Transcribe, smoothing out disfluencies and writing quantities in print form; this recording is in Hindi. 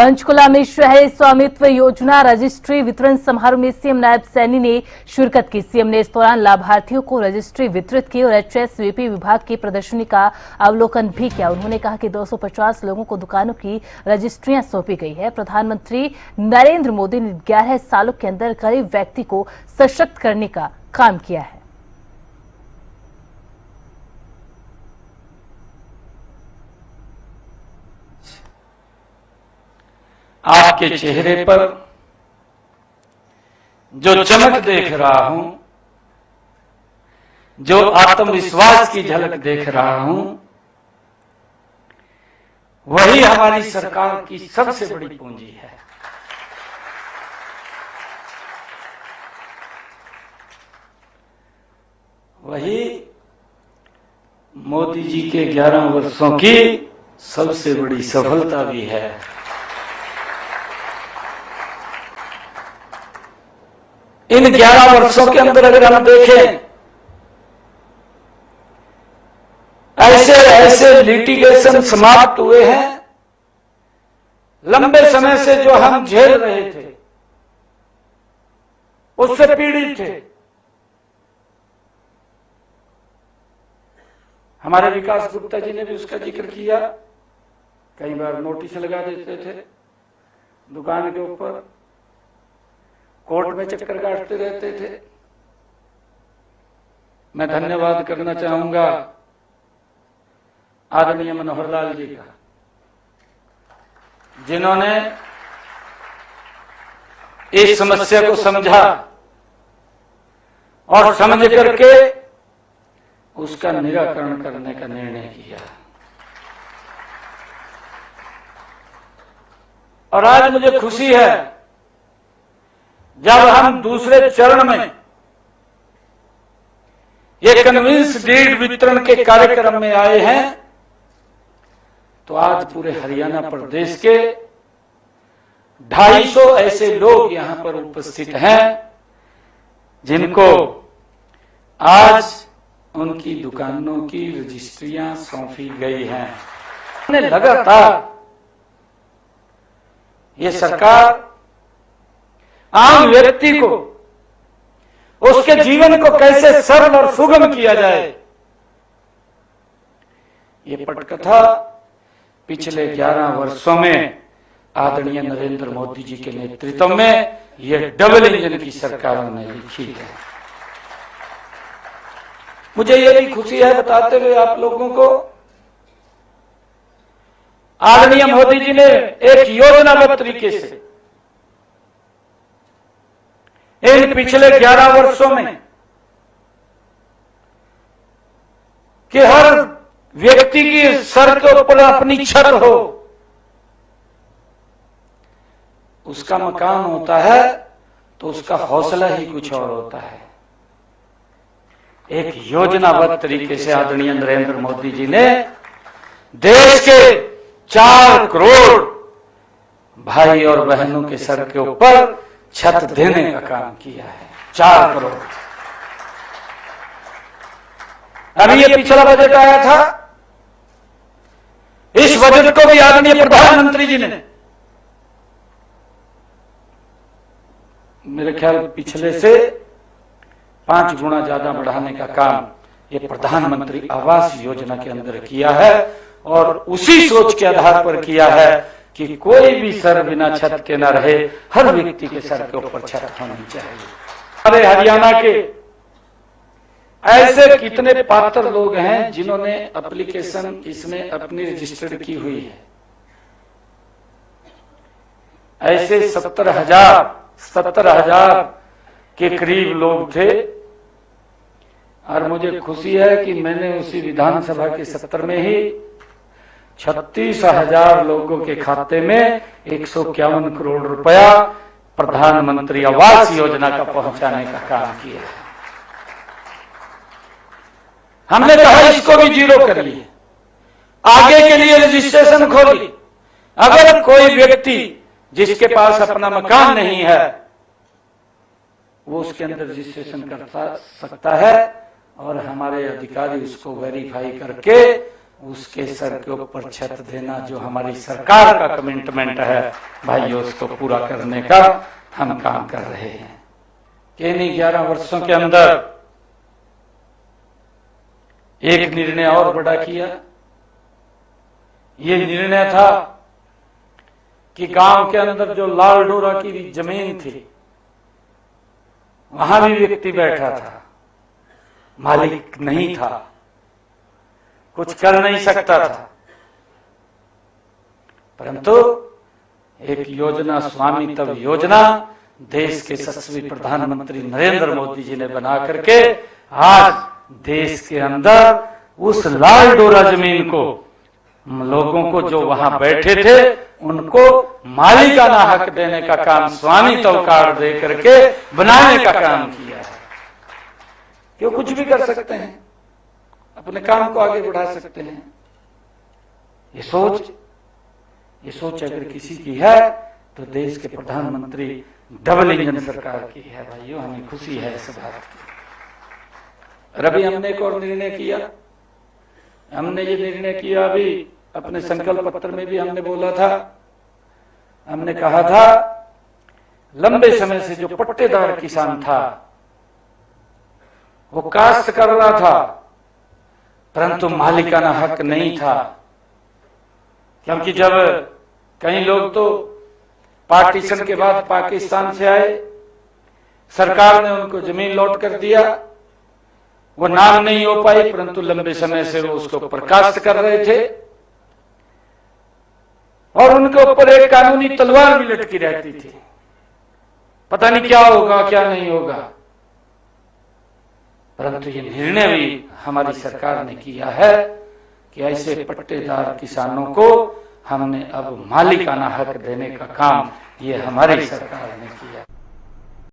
पंचकुला में शहरी स्वामित्व योजना रजिस्ट्री वितरण समारोह में सीएम नायब सैनी ने शिरकत की। सीएम ने इस दौरान लाभार्थियों को रजिस्ट्री वितरित की और एचएसवीपी विभाग की प्रदर्शनी का अवलोकन भी किया। उन्होंने कहा कि 250 लोगों को दुकानों की रजिस्ट्रियां सौंपी गई है। प्रधानमंत्री नरेंद्र मोदी ने 11 सालों के अंदर गरीब व्यक्ति को सशक्त करने का काम किया है। आपके चेहरे पर जो चमक देख रहा हूं, जो आत्मविश्वास की झलक देख रहा हूं, वही हमारी सरकार की सबसे बड़ी पूंजी है। वही मोदी जी के 11 वर्षों की सबसे बड़ी सफलता भी है। इन 11 वर्षों के अंदर अगर हम देखें, ऐसे ऐसे लिटिगेशन समाप्त हुए हैं, लंबे समय से जो हम झेल रहे थे, उससे पीड़ित थे। हमारे विकास गुप्ता जी ने भी उसका जिक्र किया। कई बार नोटिस लगा देते थे दुकान के ऊपर, कोर्ट में चक्कर काटते रहते थे। मैं धन्यवाद करना चाहूंगा आदरणीय मनोहर लाल जी का, जिन्होंने इस समस्या को समझा और समझ करके उसका निराकरण करने का निर्णय किया। और आज मुझे खुशी है जब हम दूसरे चरण में ये कन्विंस डीड वितरण के कार्यक्रम में आए हैं, तो आज पूरे हरियाणा प्रदेश के 250 ऐसे लोग यहां पर उपस्थित हैं जिनको आज उनकी दुकानों की रजिस्ट्रियां सौंपी गई हैं। लगातार ये सरकार आम व्यक्ति को, उसके जीवन को कैसे सरल और सुगम किया जाए, ये पटकथा पिछले 11 वर्षों में आदरणीय नरेंद्र मोदी जी के नेतृत्व में ये डबल इंजन की सरकारों ने लिखी है। मुझे ये भी खुशी है बताते हुए आप लोगों को, आदरणीय मोदी जी ने एक योजनाबद्ध तरीके से इन पिछले 11 वर्षों में कि हर व्यक्ति की सर के ऊपर अपनी छत हो, उसका मकान होता है तो उसका हौसला ही कुछ और होता है। एक योजनाबद्ध तरीके से आदरणीय नरेंद्र मोदी जी ने देश के 4 करोड़ भाई और बहनों के सर के ऊपर छत देने का काम किया है। 4 करोड़। अभी ये पिछला बजट आया था, इस बजट को भी आदरणीय प्रधानमंत्री जी ने मेरे ख्याल पिछले से 5 गुना ज्यादा बढ़ाने का काम ये प्रधानमंत्री आवास योजना के अंदर किया है। और उसी सोच के आधार पर किया है कि कोई भी सर बिना छत के न रहे, हर व्यक्ति के सर के ऊपर छत होनी चाहिए। हमारे हरियाणा के ऐसे कितने पात्र लोग हैं जिन्होंने एप्लीकेशन इसमें अपनी रजिस्टर्ड की हुई है। ऐसे 70,000 के करीब लोग थे। और मुझे खुशी है कि मैंने उसी विधानसभा के सत्र में ही 36,000 लोगों के खाते में 151 करोड़ रुपया प्रधानमंत्री आवास योजना का पहुंचाने का काम किया। हमने कहा इसको भी जीरो कर लिए, आगे के लिए रजिस्ट्रेशन खोली। अगर कोई व्यक्ति जिसके पास अपना मकान नहीं है, वो उसके अंदर रजिस्ट्रेशन कर सकता है और हमारे अधिकारी उसको वेरीफाई करके उसके सर के ऊपर छत देना जो हमारी सरकार का कमिटमेंट है भाइयों, उसको पूरा करने का हम काम कर रहे हैं। कि नहीं 11 वर्षों के अंदर एक निर्णय और बड़ा किया। ये निर्णय था कि गांव के अंदर जो लाल डोरा की जमीन थी वहां भी व्यक्ति बैठा था, मालिक नहीं था, कुछ कर नहीं सकता था, परंतु एक योजना स्वामित्व योजना देश के यशस्वी प्रधानमंत्री नरेंद्र मोदी जी ने बना करके आज देश के अंदर उस लाल डोरा जमीन को लोगों को जो वहां बैठे थे उनको मालिकाना हक देने का काम स्वामित्व कार्ड दे करके बनाने का काम किया है। क्यों कुछ भी कर सकते हैं, अपने काम को आगे बढ़ा सकते हैं। ये सोच अगर किसी की है तो देश के प्रधानमंत्री डबल इंजन सरकार की है। भाइयों, हमें खुशी है इस बात की। अभी हमने एक और निर्णय किया। हमने ये निर्णय किया, अभी अपने संकल्प पत्र में भी हमने बोला था, हमने कहा था लंबे समय से जो पट्टेदार किसान था वो काश्त कर रहा था परंतु मालिकाना हक नहीं था। क्योंकि जब कई लोग तो पार्टीशन के बाद पाकिस्तान से आए, सरकार ने उनको जमीन लौट कर दिया, वो नाम नहीं हो पाई परंतु लंबे समय से वो उसको प्रकाशित कर रहे थे और उनके ऊपर एक कानूनी तलवार भी लटकी रहती थी, पता नहीं क्या होगा क्या नहीं होगा। परंतु ये निर्णय भी हमारी सरकार ने किया है कि ऐसे पट्टेदार किसानों को हमने अब मालिकाना हक देने का काम ये हमारी सरकार ने किया।